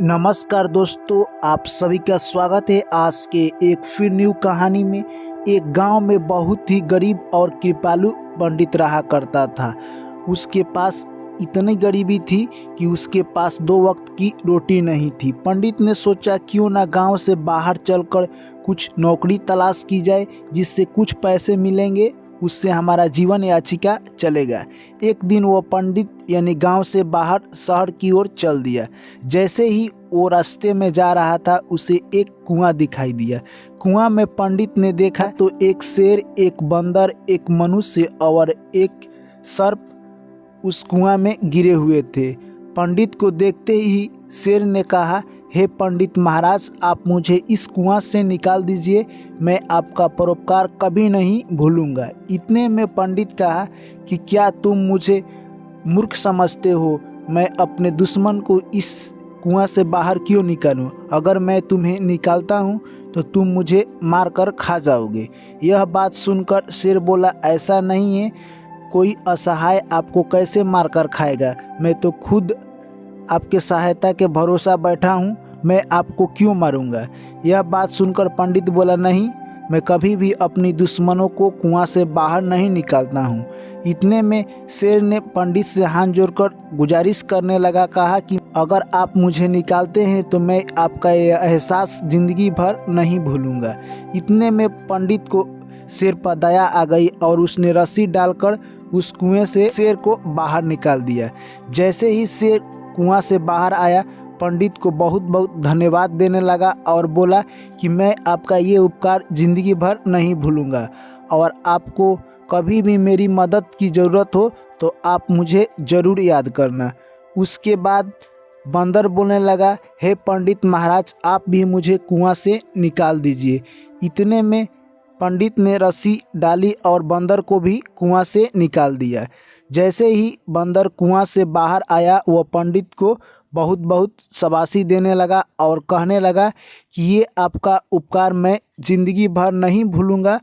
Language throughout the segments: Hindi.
नमस्कार दोस्तों, आप सभी का स्वागत है आज के एक फिर न्यू कहानी में। एक गांव में बहुत ही गरीब और कृपालु पंडित रहा करता था। उसके पास इतनी गरीबी थी कि उसके पास 2 वक्त की रोटी नहीं थी। पंडित ने सोचा क्यों ना गांव से बाहर चलकर कुछ नौकरी तलाश की जाए, जिससे कुछ पैसे मिलेंगे, उससे हमारा जीवन याचिका चलेगा। एक दिन वो पंडित यानी गांव से बाहर शहर की ओर चल दिया। जैसे ही वो रास्ते में जा रहा था, उसे एक कुआं दिखाई दिया। कुआं में पंडित ने देखा तो एक शेर, एक बंदर, एक मनुष्य और एक सर्प उस कुआं में गिरे हुए थे। पंडित को देखते ही शेर ने कहा, हे पंडित महाराज, आप मुझे इस कुआं से निकाल दीजिए, मैं आपका परोपकार कभी नहीं भूलूंगा। इतने में पंडित कहा कि क्या तुम मुझे मूर्ख समझते हो? मैं अपने दुश्मन को इस कुआं से बाहर क्यों निकालूं? अगर मैं तुम्हें निकालता हूं तो तुम मुझे मारकर खा जाओगे। यह बात सुनकर शेर बोला, ऐसा नहीं है, कोई असहाय आपको कैसे मारकर खाएगा? मैं तो खुद आपके सहायता के भरोसा बैठा हूँ, मैं आपको क्यों मारूंगा? यह बात सुनकर पंडित बोला, नहीं, मैं कभी भी अपनी दुश्मनों को कुआं से बाहर नहीं निकालता हूँ। इतने में शेर ने पंडित से हाथ जोड़कर गुजारिश करने लगा, कहा कि अगर आप मुझे निकालते हैं तो मैं आपका यह एहसास जिंदगी भर नहीं भूलूंगा। इतने में पंडित को शेर पर दया आ गई और उसने रस्सी डालकर उस कुएं से शेर को बाहर निकाल दिया। जैसे ही शेर कुआं से बाहर आया, पंडित को बहुत बहुत धन्यवाद देने लगा और बोला कि मैं आपका ये उपकार जिंदगी भर नहीं भूलूंगा और आपको कभी भी मेरी मदद की ज़रूरत हो तो आप मुझे ज़रूर याद करना। उसके बाद बंदर बोलने लगा, हे पंडित महाराज, आप भी मुझे कुआं से निकाल दीजिए। इतने में पंडित ने रस्सी डाली और बंदर को भी कुआं से निकाल दिया। जैसे ही बंदर कुआं से बाहर आया, वह पंडित को बहुत बहुत शाबाशी देने लगा और कहने लगा कि ये आपका उपकार मैं ज़िंदगी भर नहीं भूलूंगा।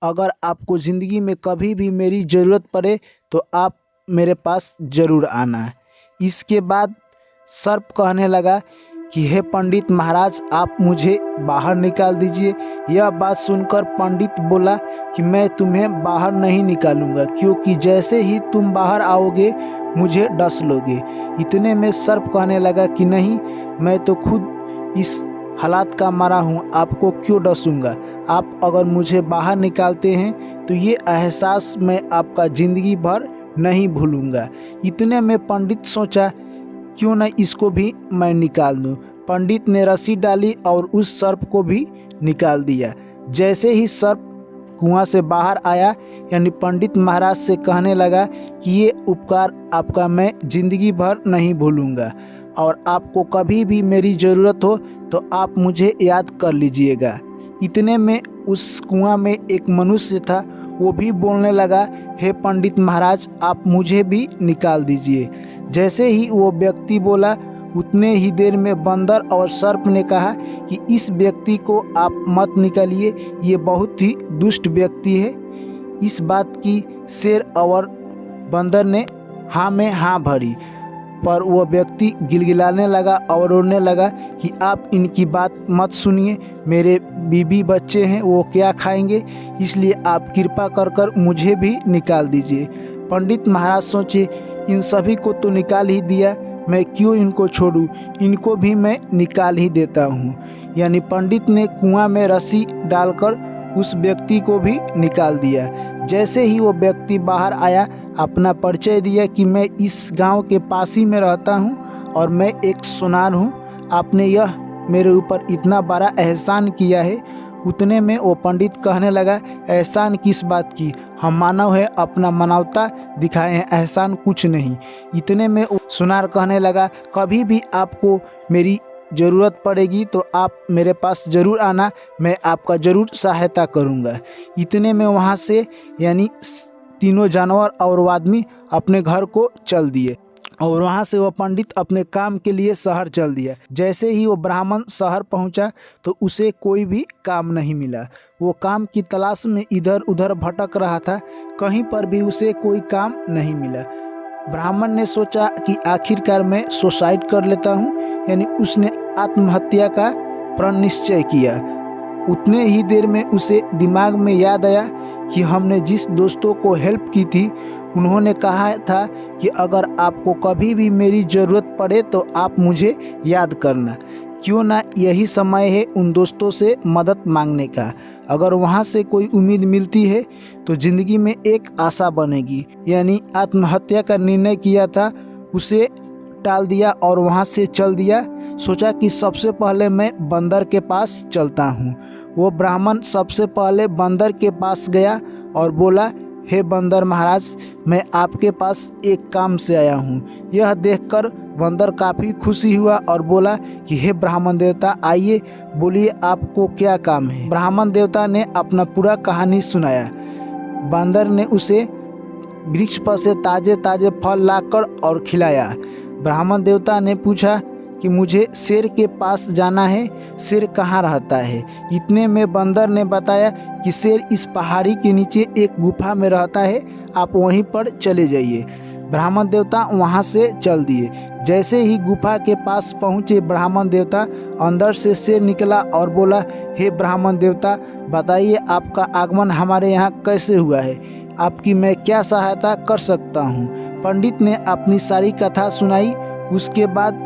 अगर आपको ज़िंदगी में कभी भी मेरी ज़रूरत पड़े तो आप मेरे पास ज़रूर आना। इसके बाद सर्प कहने लगा कि हे पंडित महाराज, आप मुझे बाहर निकाल दीजिए। यह बात सुनकर पंडित बोला कि मैं तुम्हें बाहर नहीं निकालूंगा, क्योंकि जैसे ही तुम बाहर आओगे मुझे डस लोगे। इतने में सर्प कहने लगा कि नहीं, मैं तो खुद इस हालात का मरा हूँ, आपको क्यों डसूंगा? आप अगर मुझे बाहर निकालते हैं तो ये एहसास मैं आपका ज़िंदगी भर नहीं भूलूंगा। इतने में पंडित सोचा क्यों न इसको भी मैं निकाल दूं। पंडित ने रस्सी डाली और उस सर्प को भी निकाल दिया। जैसे ही सर्प कुआं से बाहर आया, यानी पंडित महाराज से कहने लगा कि ये उपकार आपका मैं ज़िंदगी भर नहीं भूलूंगा और आपको कभी भी मेरी ज़रूरत हो तो आप मुझे याद कर लीजिएगा। इतने में उस कुआं में एक मनुष्य था, वो भी बोलने लगा, हे पंडित महाराज, आप मुझे भी निकाल दीजिए। जैसे ही वो व्यक्ति बोला, उतने ही देर में बंदर और सर्प ने कहा कि इस व्यक्ति को आप मत निकालिए, ये बहुत ही दुष्ट व्यक्ति है। इस बात की शेर और बंदर ने हाँ में हाँ भरी, पर वह व्यक्ति गिलगिलाने लगा और रोने लगा कि आप इनकी बात मत सुनिए, मेरे बीवी बच्चे हैं, वो क्या खाएंगे, इसलिए आप कृपा कर कर मुझे भी निकाल दीजिए। पंडित महाराज सोचे, इन सभी को तो निकाल ही दिया, मैं क्यों इनको छोड़ूं, इनको भी मैं निकाल ही देता हूँ। यानी पंडित ने कुआं में रस्सी डालकर उस व्यक्ति को भी निकाल दिया। जैसे ही वो व्यक्ति बाहर आया, अपना परिचय दिया कि मैं इस गांव के पास ही में रहता हूं और मैं एक सुनार हूं, आपने यह मेरे ऊपर इतना बड़ा एहसान किया है। उतने में वो पंडित कहने लगा, एहसान किस बात की, हम मानव है, अपना मानवता दिखाए हैं, एहसान कुछ नहीं। इतने में वो सुनार कहने लगा, कभी भी आपको मेरी ज़रूरत पड़ेगी तो आप मेरे पास ज़रूर आना, मैं आपका ज़रूर सहायता करूँगा। इतने में वहाँ से यानी तीनों जानवर और वो आदमी अपने घर को चल दिए और वहाँ से वह पंडित अपने काम के लिए शहर चल दिया। जैसे ही वो ब्राह्मण शहर पहुँचा तो उसे कोई भी काम नहीं मिला। वो काम की तलाश में इधर उधर भटक रहा था, कहीं पर भी उसे कोई काम नहीं मिला। ब्राह्मण ने सोचा कि आखिरकार मैं सुसाइड कर लेता हूँ, यानी उसने आत्महत्या का प्रण निश्चय किया। उतने ही देर में उसे दिमाग में याद आया कि हमने जिस दोस्तों को हेल्प की थी उन्होंने कहा था कि अगर आपको कभी भी मेरी ज़रूरत पड़े तो आप मुझे याद करना। क्यों ना यही समय है उन दोस्तों से मदद मांगने का। अगर वहाँ से कोई उम्मीद मिलती है तो ज़िंदगी में एक आशा बनेगी। यानी आत्महत्या का निर्णय किया था उसे टाल दिया और वहाँ से चल दिया। सोचा कि सबसे पहले मैं बंदर के पास चलता हूँ। वो ब्राह्मण सबसे पहले बंदर के पास गया और बोला, हे बंदर महाराज, मैं आपके पास एक काम से आया हूँ। यह देखकर बंदर काफ़ी खुशी हुआ और बोला कि हे ब्राह्मण देवता, आइए बोलिए आपको क्या काम है। ब्राह्मण देवता ने अपना पूरा कहानी सुनाया। बंदर ने उसे वृक्ष पर से ताज़े ताज़े फल लाकर और खिलाया। ब्राह्मण देवता ने पूछा कि मुझे शेर के पास जाना है, शेर कहाँ रहता है। इतने में बंदर ने बताया कि शेर इस पहाड़ी के नीचे एक गुफा में रहता है, आप वहीं पर चले जाइए। ब्राह्मण देवता वहां से चल दिए। जैसे ही गुफा के पास पहुंचे ब्राह्मण देवता, अंदर से शेर निकला और बोला, हे ब्राह्मण देवता, बताइए आपका आगमन हमारे यहाँ कैसे हुआ है, आपकी मैं क्या सहायता कर सकता हूँ। पंडित ने अपनी सारी कथा सुनाई। उसके बाद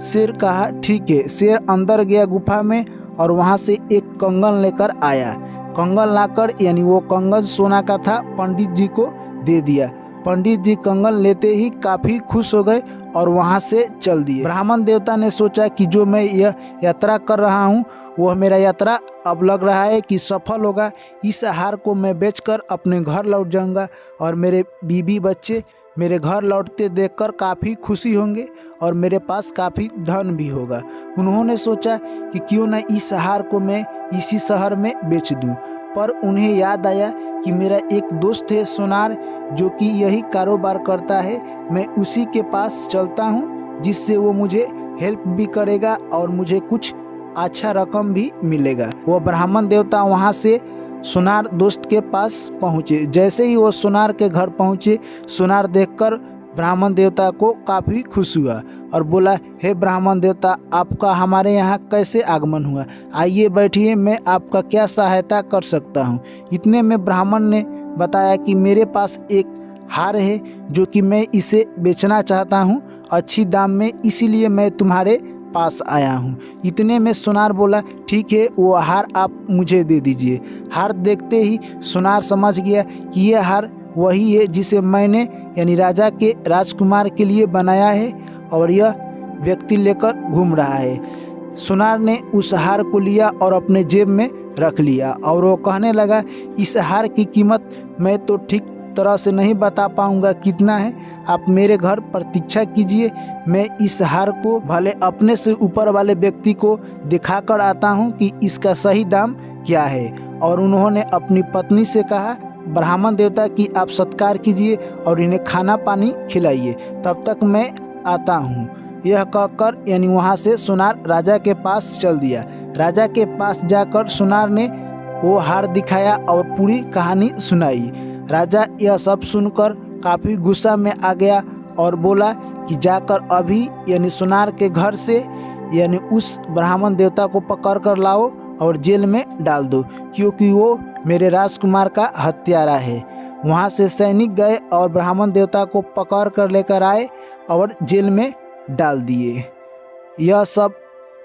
शेर कहा, ठीक है। शेर अंदर गया गुफा में और वहाँ से एक कंगन लेकर आया। कंगन लाकर, यानी वो कंगन सोना का था, पंडित जी को दे दिया। पंडित जी कंगन लेते ही काफ़ी खुश हो गए और वहाँ से चल दिए। ब्राह्मण देवता ने सोचा कि जो मैं यह यात्रा कर रहा हूँ वह मेरा यात्रा अब लग रहा है कि सफल होगा। इस हार को मैं बेचकर अपने घर लौट जाऊँगा और मेरे बीवी बच्चे मेरे घर लौटते देखकर काफ़ी खुशी होंगे और मेरे पास काफ़ी धन भी होगा। उन्होंने सोचा कि क्यों न इस हार को मैं इसी शहर में बेच दूं। पर उन्हें याद आया कि मेरा एक दोस्त है सोनार, जो कि यही कारोबार करता है। मैं उसी के पास चलता हूँ जिससे वो मुझे हेल्प भी करेगा और मुझे कुछ अच्छा रकम भी मिलेगा। वो ब्राह्मण देवता वहाँ से सोनार दोस्त के पास पहुँचे। जैसे ही वो सोनार के घर पहुँचे, सोनार देखकर ब्राह्मण देवता को काफ़ी खुश हुआ और बोला, हे ब्राह्मण देवता, आपका हमारे यहाँ कैसे आगमन हुआ, आइए बैठिए, मैं आपका क्या सहायता कर सकता हूँ। इतने में ब्राह्मण ने बताया कि मेरे पास एक हार है जो कि मैं इसे बेचना चाहता हूँ अच्छी दाम में, इसीलिए मैं तुम्हारे पास आया हूँ। इतने में सोनार बोला, ठीक है, वो हार आप मुझे दे दीजिए। हार देखते ही सोनार समझ गया कि यह हार वही है जिसे मैंने यानी राजा के राजकुमार के लिए बनाया है और यह व्यक्ति लेकर घूम रहा है। सोनार ने उस हार को लिया और अपने जेब में रख लिया और वो कहने लगा, इस हार की कीमत मैं तो ठीक तरह से नहीं बता पाऊंगा कितना है, आप मेरे घर प्रतीक्षा कीजिए, मैं इस हार को भले अपने से ऊपर वाले व्यक्ति को दिखाकर आता हूं कि इसका सही दाम क्या है। और उन्होंने अपनी पत्नी से कहा, ब्राह्मण देवता की आप सत्कार कीजिए और इन्हें खाना पानी खिलाइए, तब तक मैं आता हूँ। यह कहकर यानी वहाँ से सोनार राजा के पास चल दिया। राजा के पास जाकर सोनार ने वो हार दिखाया और पूरी कहानी सुनाई। राजा यह सब सुनकर काफ़ी गुस्सा में आ गया और बोला कि जाकर अभी यानी सोनार के घर से यानी उस ब्राह्मण देवता को पकड़ कर लाओ और जेल में डाल दो, क्योंकि वो मेरे राजकुमार का हत्यारा है। वहाँ से सैनिक गए और ब्राह्मण देवता को पकड़ कर लेकर आए और जेल में डाल दिए। यह सब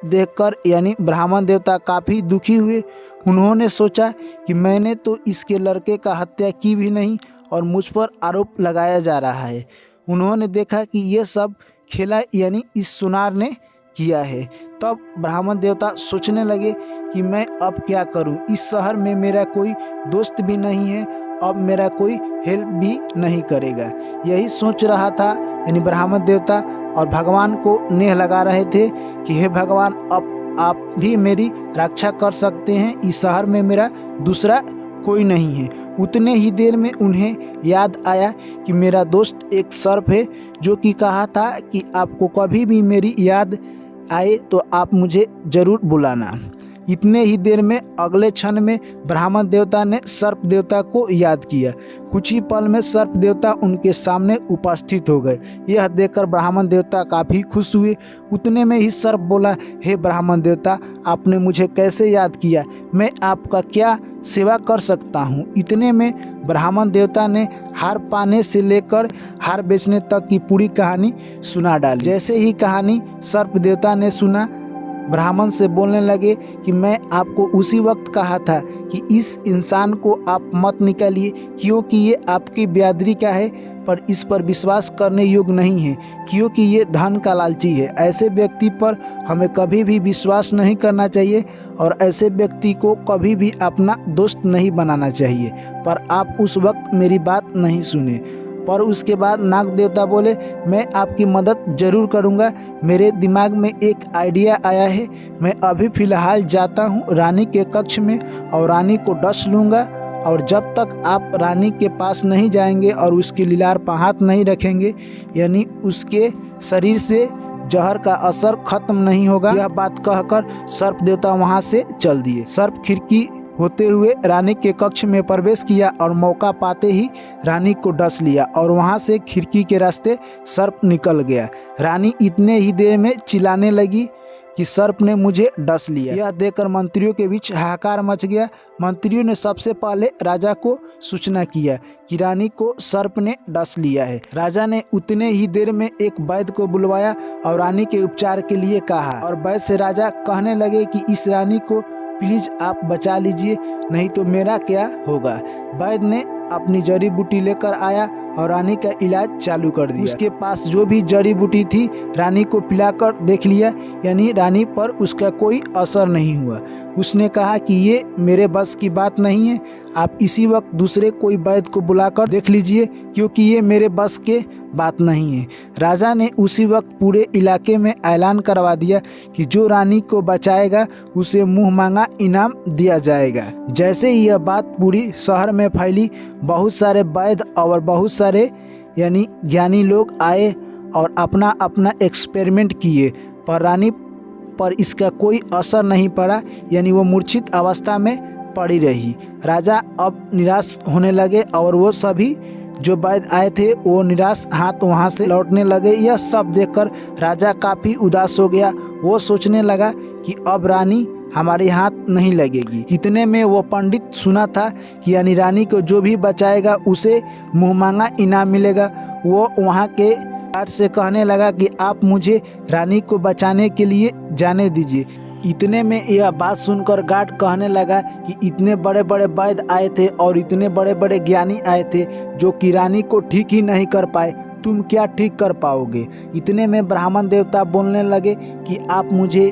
देखकर यानी ब्राह्मण देवता काफ़ी दुखी हुए। उन्होंने सोचा कि मैंने तो इसके लड़के का हत्या की भी नहीं और मुझ पर आरोप लगाया जा रहा है। उन्होंने देखा कि ये सब खेला यानी इस सोनार ने किया है। तब ब्राह्मण देवता सोचने लगे कि मैं अब क्या करूं, इस शहर में मेरा कोई दोस्त भी नहीं है, अब मेरा कोई हेल्प भी नहीं करेगा। यही सोच रहा था यानी ब्राह्मण देवता और भगवान को नेह लगा रहे थे कि हे भगवान, अब आप भी मेरी रक्षा कर सकते हैं, इस शहर में मेरा दूसरा कोई नहीं है। उतने ही देर में उन्हें याद आया कि मेरा दोस्त एक सर्प है जो कि कहा था कि आपको कभी भी मेरी याद आए तो आप मुझे ज़रूर बुलाना। इतने ही देर में अगले क्षण में ब्राह्मण देवता ने सर्प देवता को याद किया। कुछ ही पल में सर्प देवता उनके सामने उपस्थित हो गए। यह देखकर ब्राह्मण देवता काफ़ी खुश हुए। उतने में ही सर्प बोला, हे ब्राह्मण देवता, आपने मुझे कैसे याद किया? मैं आपका क्या सेवा कर सकता हूँ? इतने में ब्राह्मण देवता ने हार पाने से लेकर हार बेचने तक की पूरी कहानी सुना डाली। जैसे ही कहानी सर्प देवता ने सुना, ब्राह्मण से बोलने लगे कि मैं आपको उसी वक्त कहा था कि इस इंसान को आप मत निकालिए, क्योंकि ये आपकी बिरादरी का है, पर इस पर विश्वास करने योग्य नहीं है, क्योंकि ये धन का लालची है। ऐसे व्यक्ति पर हमें कभी भी विश्वास नहीं करना चाहिए और ऐसे व्यक्ति को कभी भी अपना दोस्त नहीं बनाना चाहिए। पर आप उस वक्त मेरी बात नहीं सुने। पर उसके बाद नाग देवता बोले, मैं आपकी मदद ज़रूर करूंगा। मेरे दिमाग में एक आइडिया आया है। मैं अभी फ़िलहाल जाता हूं रानी के कक्ष में और रानी को डस लूँगा, और जब तक आप रानी के पास नहीं जाएंगे और उसके लीलार पर हाथ नहीं रखेंगे, यानी उसके शरीर से जहर का असर खत्म नहीं होगा। यह बात कहकर सर्प देवता वहाँ से चल दिए। सर्प खिड़की होते हुए रानी के कक्ष में प्रवेश किया और मौका पाते ही रानी को डस लिया और वहां से खिड़की के रास्ते सर्प निकल गया। रानी इतने ही देर में चिल्लाने लगी कि सर्प ने मुझे डस लिया। यह देखकर मंत्रियों के बीच हाहाकार मच गया। मंत्रियों ने सबसे पहले राजा को सूचना किया कि रानी को सर्प ने डस लिया है। राजा ने उतने ही देर में एक वैद्य को बुलवाया और रानी के उपचार के लिए कहा, और वैद्य से राजा कहने लगे कि इस रानी को प्लीज आप बचा लीजिए, नहीं तो मेरा क्या होगा। वैद्य ने अपनी जड़ी बूटी लेकर आया और रानी का इलाज चालू कर दिया। उसके पास जो भी जड़ी बूटी थी रानी को पिलाकर देख लिया, यानी रानी पर उसका कोई असर नहीं हुआ। उसने कहा कि ये मेरे बस की बात नहीं है, आप इसी वक्त दूसरे कोई वैद्य को बुलाकर देख लीजिए, क्योंकि ये मेरे बस के बात नहीं है। राजा ने उसी वक्त पूरे इलाके में ऐलान करवा दिया कि जो रानी को बचाएगा उसे मुंह मांगा इनाम दिया जाएगा। जैसे ही यह बात पूरी शहर में फैली, बहुत सारे वैद्य और बहुत सारे यानी ज्ञानी लोग आए और अपना अपना एक्सपेरिमेंट किए, पर रानी पर इसका कोई असर नहीं पड़ा, यानी वो मूर्छित अवस्था में पड़ी रही। राजा अब निराश होने लगे और वो सभी जो वैद्य आए थे वो निराश हाथ वहाँ से लौटने लगे। यह सब देखकर राजा काफ़ी उदास हो गया। वो सोचने लगा कि अब रानी हमारे हाथ नहीं लगेगी। इतने में वो पंडित सुना था कि यानी रानी को जो भी बचाएगा उसे मुँह मांगा इनाम मिलेगा। वो वहाँ के गार्ड से कहने लगा कि आप मुझे रानी को बचाने के लिए जाने दीजिए। इतने में यह बात सुनकर गार्ड कहने लगा कि इतने बड़े बड़े वैद्य आए थे और इतने बड़े बड़े ज्ञानी आए थे जो कि रानी को ठीक ही नहीं कर पाए, तुम क्या ठीक कर पाओगे। इतने में ब्राह्मण देवता बोलने लगे कि आप मुझे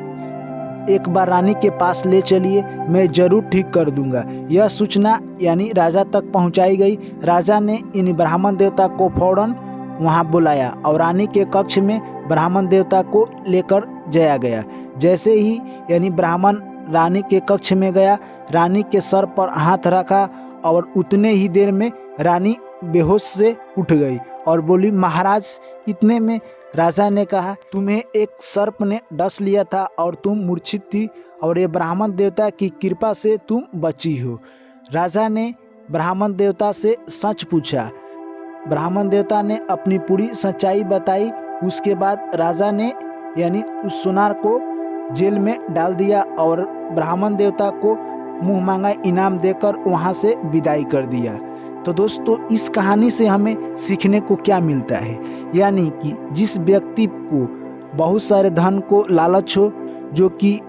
एक बार रानी के पास ले चलिए, मैं जरूर ठीक कर दूंगा। यह सूचना यानी राजा तक पहुंचाई गई। राजा ने इन ब्राह्मण देवता को फौरन वहां बुलाया और रानी के कक्ष में ब्राह्मण देवता को लेकर जाया गया। जैसे ही यानी ब्राह्मण रानी के कक्ष में गया, रानी के सर पर हाथ रखा और उतने ही देर में रानी बेहोश से उठ गई और बोली, महाराज। इतने में राजा ने कहा, तुम्हें एक सर्प ने डस लिया था और तुम मूर्छित थी, और ये ब्राह्मण देवता की कृपा से तुम बची हो। राजा ने ब्राह्मण देवता से सच पूछा। ब्राह्मण देवता ने अपनी पूरी सच्चाई बताई। उसके बाद राजा ने यानी उस सुनार को जेल में डाल दिया और ब्राह्मण देवता को मुंह मांगा इनाम देकर वहां से विदाई कर दिया। तो दोस्तों, इस कहानी से हमें सीखने को क्या मिलता है, यानी कि जिस व्यक्ति को बहुत सारे धन को लालच हो, जो कि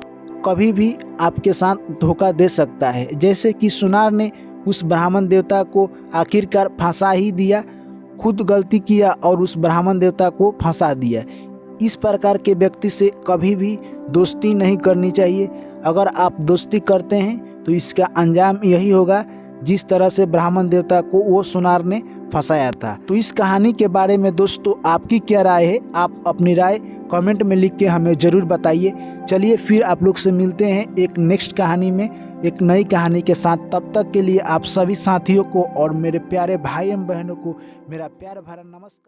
कभी भी आपके साथ धोखा दे सकता है, जैसे कि सुनार ने उस ब्राह्मण देवता को आखिरकार फंसा ही दिया, खुद गलती किया और उस ब्राह्मण देवता को फंसा दिया। इस प्रकार के व्यक्ति से कभी भी दोस्ती नहीं करनी चाहिए। अगर आप दोस्ती करते हैं तो इसका अंजाम यही होगा जिस तरह से ब्राह्मण देवता को वो सुनार ने फंसाया था। तो इस कहानी के बारे में दोस्तों आपकी क्या राय है? आप अपनी राय कमेंट में लिख के हमें ज़रूर बताइए। चलिए फिर आप लोग से मिलते हैं एक नेक्स्ट कहानी में, एक नई कहानी के साथ। तब तक के लिए आप सभी साथियों को और मेरे प्यारे भाई एवं बहनों को मेरा प्यार भरा नमस्कार।